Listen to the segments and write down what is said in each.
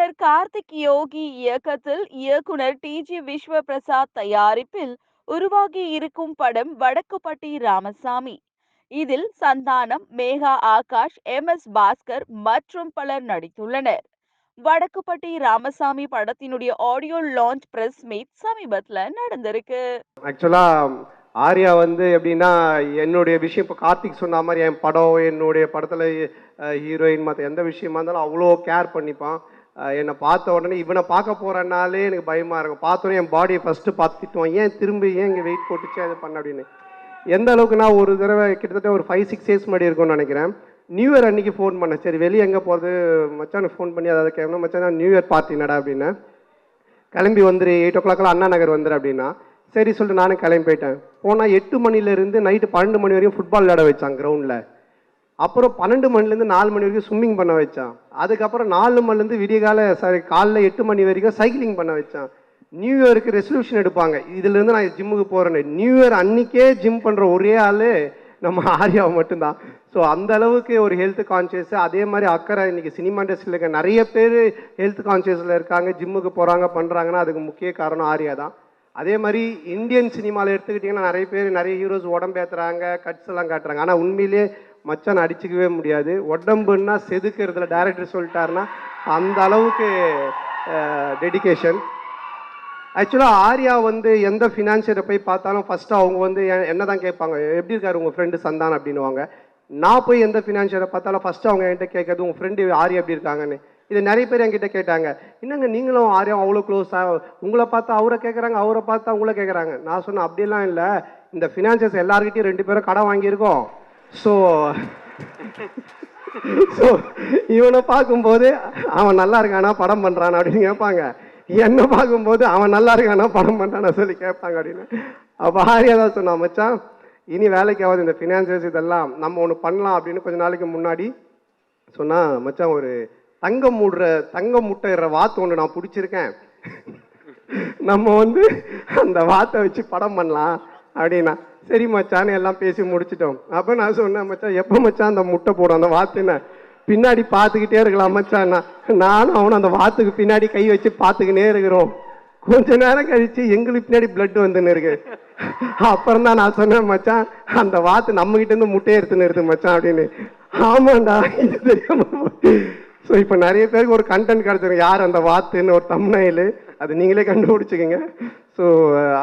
இயக்குனர் கார்த்திக் யோகி இயக்கத்தில் இயக்குனர் டி.ஜி. விஸ்வபிரசாத் தயாரிப்பில் உருவாகி இருக்கும் படம் வடக்குப்பட்டி ராமசாமி. இதில் சந்தானம், மேகா ஆகாஷ், எம்.எஸ். பாஸ்கர் மற்றும் பலர் நடித்துள்ளனர். வடக்குப்பட்டி ராமசாமி படத்தினுடைய ஆடியோ லான்ச் பிரஸ் மீட் சமீபத்துல நடந்திருக்கு. ஆக்சுவலா ஆர்யா வந்து எப்படின்னா என்னுடைய விஷயம் இப்போ கார்த்திக் சொன்ன மாதிரி என் படம் என்னுடைய படத்தில் ஹீரோயின் மற்ற எந்த விஷயமா இருந்தாலும் அவ்வளோ கேர் பண்ணிப்பான். என்னை பார்த்த உடனே இவனை பார்க்க போகிறனாலே எனக்கு பயமாக இருக்கும். பார்த்தோன்னே என் பாடியை ஃபஸ்ட்டு பார்த்துட்டுவான், ஏன் திரும்பி ஏன் இங்கே வெயிட் போட்டுச்சு அது பண்ண அப்படின்னு. எந்த அளவுக்கு நான் ஒரு தடவை கிட்டத்தட்ட ஒரு 5-6 இயர்ஸ் முன்னாடி இருக்கும்னு நினைக்கிறேன். நியூ இயர் அன்றைக்கி ஃபோன் பண்ணேன். சரி வெளியே எங்கே போகிறது மச்சான் ஃபோன் பண்ணி அதாவது கேட்கணும் மச்சான் நியூ இயர் பார்ட்டி நடா அப்படின்னு. கிளம்பி வந்துரு 8 o'clock அண்ணா நகர் வந்துரு அப்படின்னா சரி சொல்லிட்டு நானும் கிளம்பி போயிட்டேன். போனால் 8 மணிலேருந்து நைட்டு 12 மணி வரைக்கும் ஃபுட்பால் விளையாட வச்சான் கிரவுண்டில். அப்புறம் 12 மணிலேருந்து 4 மணி வரைக்கும் ஸ்விம்மிங் பண்ண வச்சான். அதுக்கப்புறம் 4 மணிலேருந்து விடியகால காலைல 8 மணி வரைக்கும் சைக்கிளிங் பண்ண வச்சான். நியூ இயருக்கு ரெசல்யூஷன் எடுப்பாங்க, இதுலேருந்து நான் ஜிம்முக்கு போகிறேன்னு. நியூ இயர் அன்றைக்கே ஜிம் பண்ணுற ஒரே ஆள் நம்ம ஆர்யாவை மட்டும்தான். ஸோ அந்த அளவுக்கு ஒரு ஹெல்த் கான்ஷியஸ், அதே மாதிரி அக்கறை. இன்றைக்கி சினிமா இண்டஸ்ட்ரியில் இருக்க நிறைய பேர் ஹெல்த் கான்ஷியஸில் இருக்காங்க, ஜிம்முக்கு போகிறாங்க பண்ணுறாங்கன்னா அதுக்கு முக்கிய காரணம் ஆர்யா தான். அதே மாதிரி இந்தியன் சினிமாவில் எடுத்துக்கிட்டிங்கன்னா நிறைய பேர் நிறைய ஹீரோஸ் உடம்பேற்றுறாங்க, கட்ஸ் எல்லாம் காட்டுறாங்க. ஆனால் உண்மையிலே மச்சான் அடிச்சிக்கவே முடியாது. உடம்புன்னா செதுக்கிறதுல டைரக்டர் சொல்லிட்டாருன்னா அந்த அளவுக்கு டெடிக்கேஷன். ஆக்சுவலாக ஆர்யா வந்து எந்த ஃபினான்ஷியரை போய் பார்த்தாலும் ஃபஸ்ட்டு அவங்க வந்து என்ன தான் கேட்பாங்க, எப்படி இருக்காரு உங்கள் ஃப்ரெண்டு சந்தான் அப்படின்னுவாங்க. நான் போய் எந்த ஃபினான்ஷியரை பார்த்தாலும் ஃபஸ்ட்டு அவங்க என்கிட்ட கேட்கறது உங்கள் ஃப்ரெண்டு ஆர்யா எப்படி இருக்காங்கன்னு. இது நிறைய பேர் என்கிட்ட கேட்டாங்க, என்னங்க நீங்களும் ஆர்யா அவ்வளோ க்ளோஸாக, உங்களை பார்த்தா அவரை கேட்குறாங்க, அவரை பார்த்தா உங்களை கேட்குறாங்க. நான் சொன்னேன் அப்படிலாம் இல்லை, இந்த ஃபினான்ஷியர்ஸ் எல்லாருக்கிட்டையும் 2 பேரும் கடன் வாங்கியிருக்கோம். ஸோ இவனை பார்க்கும்போது அவன் நல்லா இருக்கானா படம் பண்ணுறான் அப்படின்னு கேட்பாங்க, என்னை பார்க்கும்போது அவன் நல்லா இருக்கானா படம் பண்ணுறான்னு சொல்லி கேட்பாங்க அப்படின்னு. அப்போ ஆர்யா தான் சொன்னான், மச்சான் இனி வேலைக்கு ஆகாது இந்த ஃபினான்ஷியர்ஸ் இதெல்லாம், நம்ம ஒன்று பண்ணலாம் அப்படின்னு கொஞ்ச நாளைக்கு முன்னாடி சொன்னால், மச்சான் ஒரு தங்கம் முட்டைற வாத்து ஒன்று நான் பிடிச்சிருக்கேன், நம்ம வந்து அந்த வாத்தை வச்சு படம் பண்ணலாம் அப்படின்னா. சரி மச்சான்னு எல்லாம் பேசி முடிச்சிட்டோம். அப்போ நான் சொன்னேன், மச்சான் எப்போ மச்சான் அந்த முட்டை போடும் அந்த வாத்துன்னு பின்னாடி பார்த்துக்கிட்டே இருக்கலாம் மச்சான். நானும் அவனும் அந்த வாத்துக்கு பின்னாடி கை வச்சு பார்த்துக்கினே இருக்கிறோம். கொஞ்ச நேரம் கழிச்சு எங்களுக்கு பின்னாடி பிளட் வந்துன்னு இருக்கு. அப்புறம் தான் நான் சொன்னேன், மச்சான் அந்த வாத்து நம்மகிட்ட இருந்து முட்டையை எடுத்துன்னு இருக்கு மச்சான் அப்படின்னு. ஆமாண்டா இது தெரியாம. ஸோ இப்போ நிறைய பேருக்கு ஒரு கண்டென்ட் கிடச்சிருக்கு, யார் அந்த வாத்துன்னு ஒரு தம்ப்நெயில், அது நீங்களே கண்டுபிடிச்சிக்கங்க. ஸோ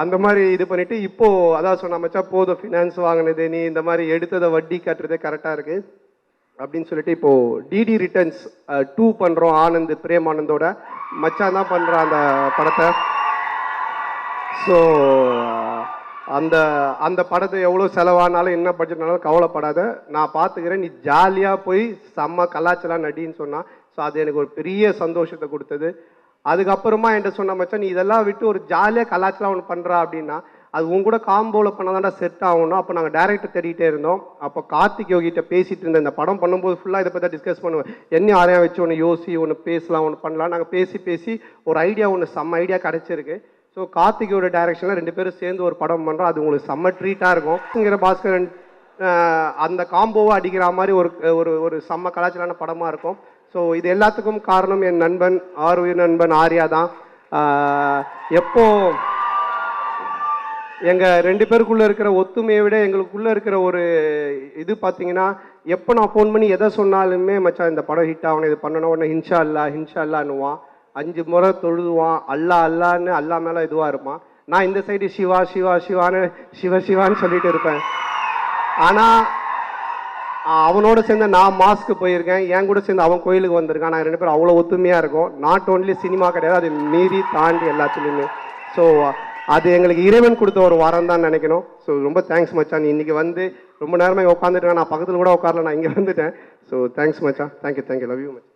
அந்த மாதிரி இது பண்ணிவிட்டு இப்போது அதான் சொன்ன மச்சான் போதும் ஃபினான்ஸ் வாங்கினது, நீ இந்த மாதிரி எடுத்ததை வட்டி கட்டுறதே கரெக்டாக இருக்குது அப்படின்னு சொல்லிட்டு இப்போது டிடி ரிட்டர்ன்ஸ் 2 பண்ணுறோம். ஆனந்த் பிரேம் ஆனந்தோட மச்சான் தான் பண்ணுறான் அந்த படத்தை. ஸோ அந்த படத்தை எவ்வளோ செலவானாலும் என்ன பட்ஜெட்னாலும் கவலைப்படாத, நான் பார்த்துக்கிறேன், நீ ஜாலியாக போய் செம்ம கலாச்சலாம் நடின்னு சொன்னான். ஸோ அது எனக்கு ஒரு பெரிய சந்தோஷத்தை கொடுத்தது. அதுக்கப்புறமா என்கிட்ட சொன்ன மச்சான் நீ இதெல்லாம் விட்டு ஒரு ஜாலியாக கலாச்சலாம் ஒன்று பண்ணுறா அப்படின்னா அது உங்க கூட காம்போவில் பண்ணாதான்டா செட் ஆகணும். அப்போ நாங்கள் டேரக்டர் தேடிட்டே இருந்தோம். அப்போ கார்த்திக் யோகிட்ட பேசிகிட்டு இருந்தேன். இந்த படம் பண்ணும்போது ஃபுல்லாக இதை பற்றி டிஸ்கஸ் பண்ணுவேன், என்ன ஆரையா வச்சு ஒன்று யோசி ஒன்று பேசலாம் ஒன்று பண்ணலாம். நாங்கள் பேசி ஒரு ஐடியா ஒன்று செம்ம ஐடியா கிடச்சிருக்கு. ஸோ கார்த்திகோட டைரக்ஷனில் 2 பேரும் சேர்ந்து ஒரு படம் பண்ணுறோம். அது உங்களுக்கு செம்ம ட்ரீட்டாக இருக்கும். பாஸ்கரன் அந்த காம்போவை அடிக்கிற மாதிரி ஒரு ஒரு செம்ம கலாச்சாரான படமாக இருக்கும். ஸோ இது எல்லாத்துக்கும் காரணம் என் நண்பன் உயிர் நண்பன் ஆர்யா தான். எப்போ எங்கள் 2 பேருக்குள்ளே இருக்கிற ஒத்துமையை விட எங்களுக்குள்ளே இருக்கிற ஒரு இது பார்த்தீங்கன்னா, எப்போ நான் ஃபோன் பண்ணி எதை சொன்னாலுமே மச்சான் இந்த படம் ஹிட் ஆகணும், இது பண்ணணும், உடனே ஹின்ஷா அல்லான்னுவான். 5 முறை தொழுதுவான், அல்லான்னு அல்லா மேலே இதுவாக இருப்பான். நான் இந்த சைடு சிவான்னு சொல்லிட்டு இருப்பேன். ஆனால் அவனோட சேர்ந்து நான் மாஸ்க்கு போயிருக்கேன், என் கூட சேர்ந்து அவன் கோயிலுக்கு வந்திருக்கான். நாங்கள் 2 பேரும் அவ்வளோ ஒத்துமையாக இருக்கும். நாட் ஓன்லி சினிமா கிடையாது, அது மீறி தாண்டி எல்லாத்துலேயுமே. ஸோ அது எங்களுக்கு இறைவன் கொடுத்த ஒரு வாரம் தான் நினைக்கணும். ஸோ ரொம்ப தேங்க்ஸ் மச்சான், நீ இன்றைக்கி வந்து ரொம்ப நேரமாக இங்கே உட்காந்துட்டேன், நான் பக்கத்தில் கூட உட்காரல, நான் இங்கே வந்துட்டேன். ஸோ தேங்க்ஸ் மச்சான், தேங்க்யூ லவ் யூ மச்.